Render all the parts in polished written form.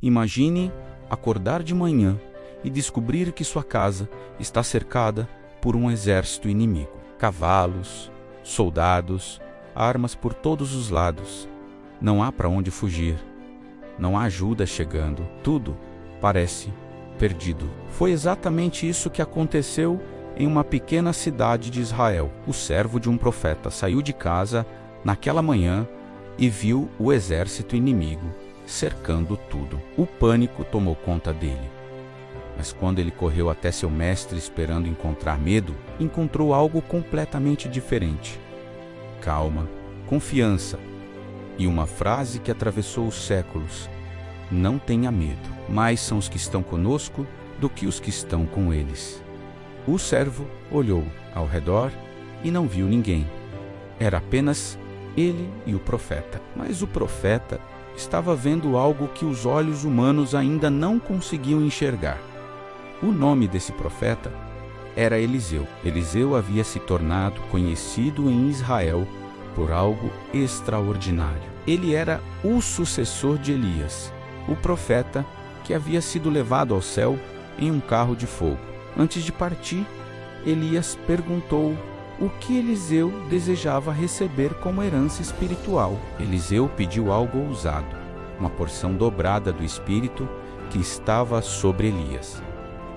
Imagine acordar de manhã e descobrir que sua casa está cercada por um exército inimigo. Cavalos, soldados, armas por todos os lados. Não há para onde fugir. Não há ajuda chegando. Tudo parece perdido. Foi exatamente isso que aconteceu em uma pequena cidade de Israel. O servo de um profeta saiu de casa naquela manhã e viu o exército inimigo cercando tudo. O pânico tomou conta dele. Mas quando ele correu até seu mestre esperando encontrar medo, encontrou algo completamente diferente. Calma, confiança e uma frase que atravessou os séculos: não tenha medo, mais são os que estão conosco do que os que estão com eles. O servo olhou ao redor e não viu ninguém. Era apenas ele e o profeta. Mas o profeta estava vendo algo que os olhos humanos ainda não conseguiam enxergar. O nome desse profeta era Eliseu. Eliseu havia se tornado conhecido em Israel por algo extraordinário. Ele era o sucessor de Elias, o profeta que havia sido levado ao céu em um carro de fogo. Antes de partir, Elias perguntou o que Eliseu desejava receber como herança espiritual. Eliseu pediu algo ousado, uma porção dobrada do Espírito que estava sobre Elias.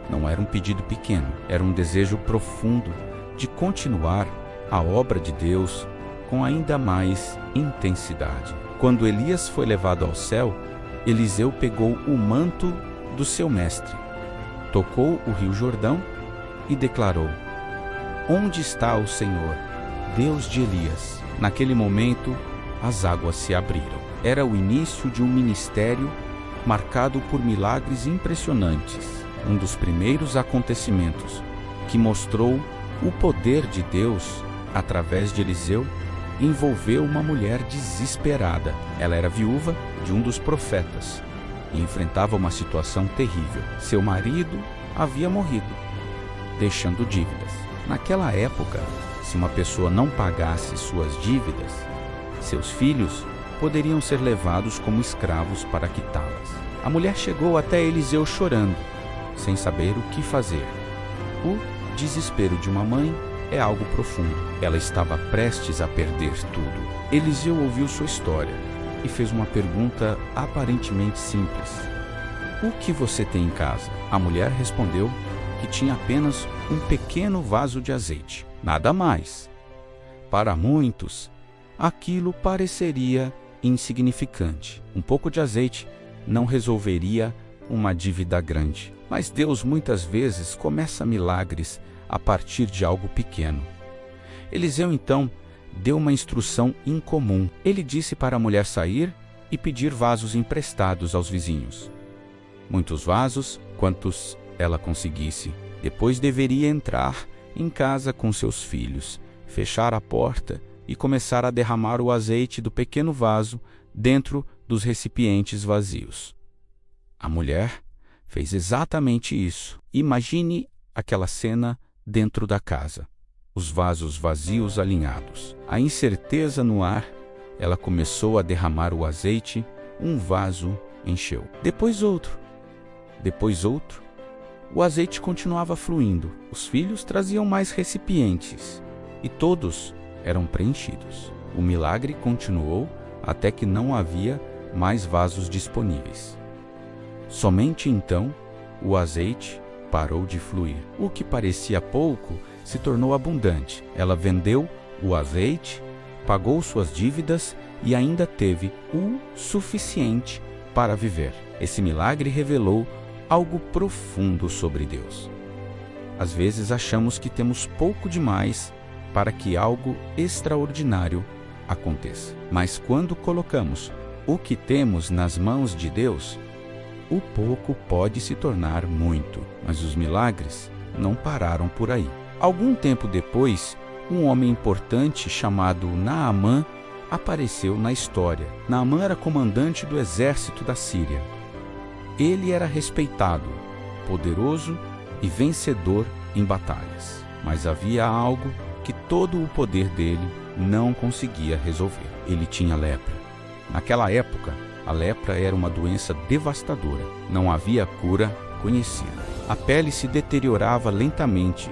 Não era um pedido pequeno, era um desejo profundo de continuar a obra de Deus com ainda mais intensidade. Quando Elias foi levado ao céu, Eliseu pegou o manto do seu mestre, tocou o rio Jordão e declarou: onde está o Senhor, Deus de Elias? Naquele momento, as águas se abriram. Era o início de um ministério marcado por milagres impressionantes. Um dos primeiros acontecimentos que mostrou o poder de Deus através de Eliseu envolveu uma mulher desesperada. Ela era viúva de um dos profetas e enfrentava uma situação terrível. Seu marido havia morrido, deixando dívidas. Naquela época, se uma pessoa não pagasse suas dívidas, seus filhos poderiam ser levados como escravos para quitá-las. A mulher chegou até Eliseu chorando, sem saber o que fazer. O desespero de uma mãe é algo profundo. Ela estava prestes a perder tudo. Eliseu ouviu sua história e fez uma pergunta aparentemente simples: o que você tem em casa? A mulher respondeu que tinha apenas um pequeno vaso de azeite, nada mais. Para muitos, aquilo pareceria insignificante. Um pouco de azeite não resolveria uma dívida grande. Mas Deus muitas vezes começa milagres a partir de algo pequeno. Eliseu então deu uma instrução incomum. Ele disse para a mulher sair e pedir vasos emprestados aos vizinhos. Muitos vasos, quantos ela conseguisse. Depois deveria entrar em casa com seus filhos, fechar a porta e começar a derramar o azeite do pequeno vaso dentro dos recipientes vazios. A mulher fez exatamente isso. Imagine aquela cena dentro da casa. Os vasos vazios alinhados. A incerteza no ar, ela começou a derramar o azeite, um vaso encheu. Depois outro. Depois outro. O azeite continuava fluindo. Os filhos traziam mais recipientes e todos eram preenchidos. O milagre continuou até que não havia mais vasos disponíveis. Somente então o azeite parou de fluir. O que parecia pouco se tornou abundante. Ela vendeu o azeite, pagou suas dívidas e ainda teve o suficiente para viver. Esse milagre revelou algo profundo sobre Deus. Às vezes achamos que temos pouco demais para que algo extraordinário aconteça. Mas quando colocamos o que temos nas mãos de Deus, o pouco pode se tornar muito. Mas os milagres não pararam por aí. Algum tempo depois, um homem importante chamado Naamã apareceu na história. Naamã era comandante do exército da Síria. Ele era respeitado, poderoso e vencedor em batalhas. Mas havia algo que todo o poder dele não conseguia resolver. Ele tinha lepra. Naquela época, A lepra era uma doença devastadora. Não havia cura conhecida. A pele se deteriorava lentamente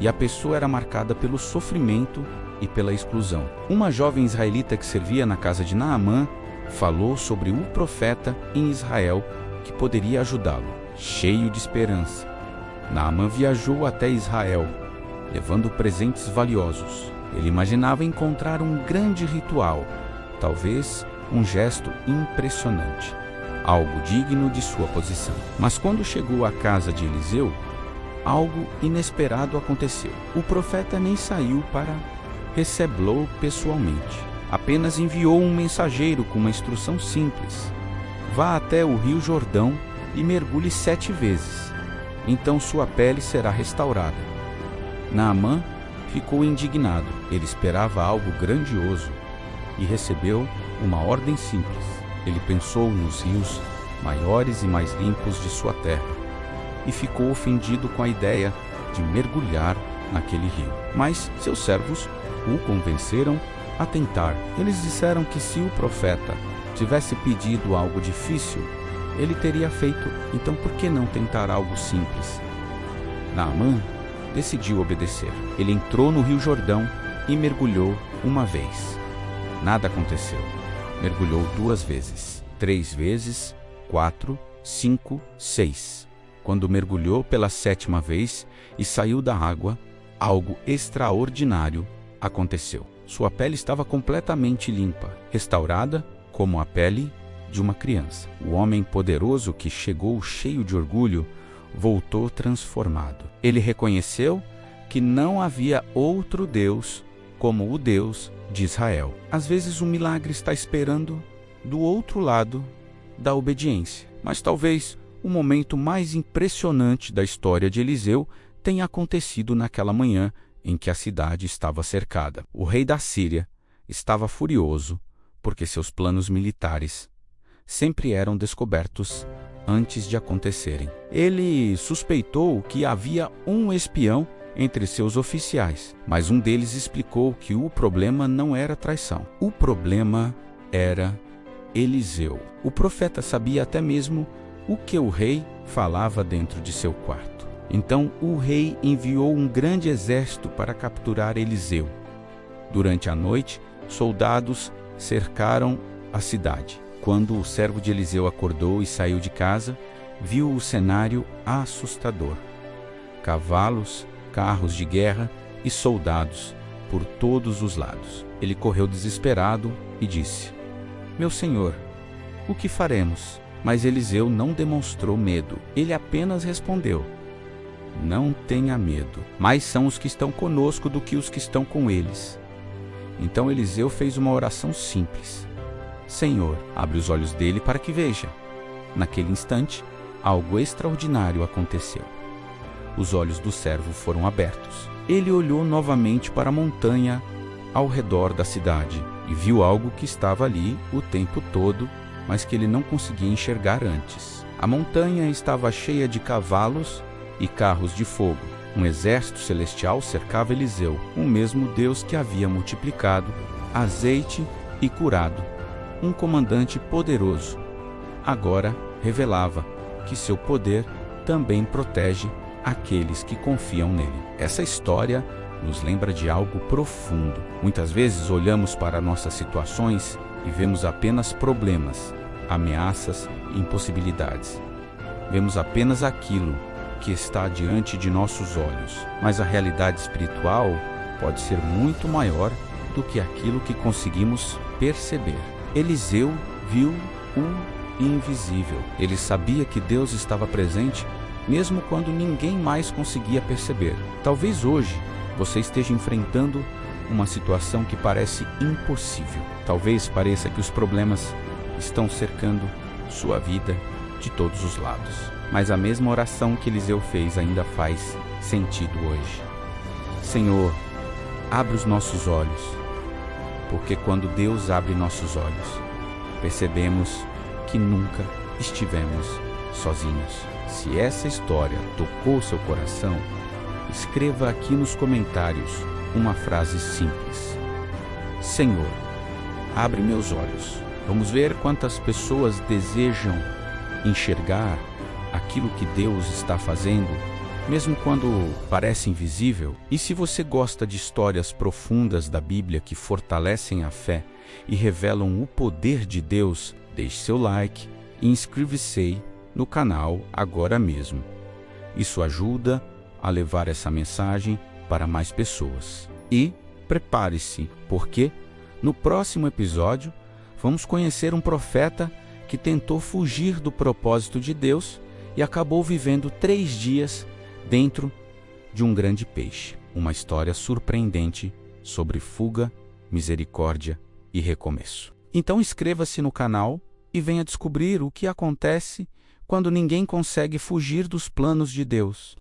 e a pessoa era marcada pelo sofrimento e pela exclusão. Uma jovem israelita que servia na casa de Naamã falou sobre o profeta em Israel que poderia ajudá-lo. Cheio de esperança, Naamã viajou até Israel, levando presentes valiosos. Ele imaginava encontrar um grande ritual, talvez um gesto impressionante, algo digno de sua posição. Mas quando chegou à casa de Eliseu, algo inesperado aconteceu. O profeta nem saiu para recebê-lo pessoalmente. Apenas enviou um mensageiro com uma instrução simples: vá até o rio Jordão e mergulhe 7 vezes. Então sua pele será restaurada. Naamã ficou indignado. Ele esperava algo grandioso e recebeu uma ordem simples. Ele pensou nos rios maiores e mais limpos de sua terra e ficou ofendido com a ideia de mergulhar naquele rio. Mas seus servos o convenceram a tentar. Eles disseram que se o profeta tivesse pedido algo difícil, ele teria feito. Então por que não tentar algo simples? Naamã decidiu obedecer. Ele entrou no rio Jordão e mergulhou uma vez. Nada aconteceu. Mergulhou 2 vezes, 3 vezes, 4, 5, 6. Quando mergulhou pela 7ª vez e saiu da água, algo extraordinário aconteceu. Sua pele estava completamente limpa, restaurada como a pele de uma criança. O homem poderoso que chegou cheio de orgulho voltou transformado. Ele reconheceu que não havia outro Deus como o Deus de Israel. Às vezes um milagre está esperando do outro lado da obediência. Mas talvez o momento mais impressionante da história de Eliseu tenha acontecido naquela manhã em que a cidade estava cercada. O rei da Síria estava furioso porque seus planos militares sempre eram descobertos antes de acontecerem. Ele suspeitou que havia um espião entre seus oficiais, mas um deles explicou que o problema não era traição. O problema era Eliseu. O profeta sabia até mesmo o que o rei falava dentro de seu quarto. Então o rei enviou um grande exército para capturar Eliseu. Durante a noite, soldados cercaram a cidade. Quando o servo de Eliseu acordou e saiu de casa, viu o cenário assustador. Cavalos, carros de guerra e soldados por todos os lados. Ele correu desesperado e disse: "Meu senhor, o que faremos?" Mas Eliseu não demonstrou medo. Ele apenas respondeu: "Não tenha medo. Mais são os que estão conosco do que os que estão com eles." Então Eliseu fez uma oração simples: "Senhor, abre os olhos dele para que veja." Naquele instante, algo extraordinário aconteceu. Os olhos do servo foram abertos. Ele olhou novamente para a montanha ao redor da cidade e viu algo que estava ali o tempo todo, mas que ele não conseguia enxergar antes. A montanha estava cheia de cavalos e carros de fogo. Um exército celestial cercava Eliseu, o mesmo Deus que havia multiplicado azeite e curado. Um comandante poderoso agora revelava que seu poder também protege aqueles que confiam nele. Essa história nos lembra de algo profundo. Muitas vezes olhamos para nossas situações e vemos apenas problemas, ameaças e impossibilidades. Vemos apenas aquilo que está diante de nossos olhos, mas a realidade espiritual pode ser muito maior do que aquilo que conseguimos perceber. Eliseu viu o invisível. Ele sabia que Deus estava presente mesmo quando ninguém mais conseguia perceber. Talvez hoje você esteja enfrentando uma situação que parece impossível. Talvez pareça que os problemas estão cercando sua vida de todos os lados. Mas a mesma oração que Eliseu fez ainda faz sentido hoje. Senhor, abre os nossos olhos, porque quando Deus abre nossos olhos, percebemos que nunca estivemos sozinhos. Se essa história tocou seu coração, escreva aqui nos comentários uma frase simples: Senhor, abre meus olhos, Vamos ver quantas pessoas desejam enxergar aquilo que Deus está fazendo, mesmo quando parece invisível. E se você gosta de histórias profundas da Bíblia que fortalecem a fé e revelam o poder de Deus, deixe seu like e inscreva-se no canal agora mesmo. Isso ajuda a levar essa mensagem para mais pessoas. E prepare-se, porque no próximo episódio vamos conhecer um profeta que tentou fugir do propósito de Deus e acabou vivendo 3 dias dentro de um grande peixe. Uma história surpreendente sobre fuga, misericórdia e recomeço. Então inscreva-se no canal e venha descobrir o que acontece quando ninguém consegue fugir dos planos de Deus.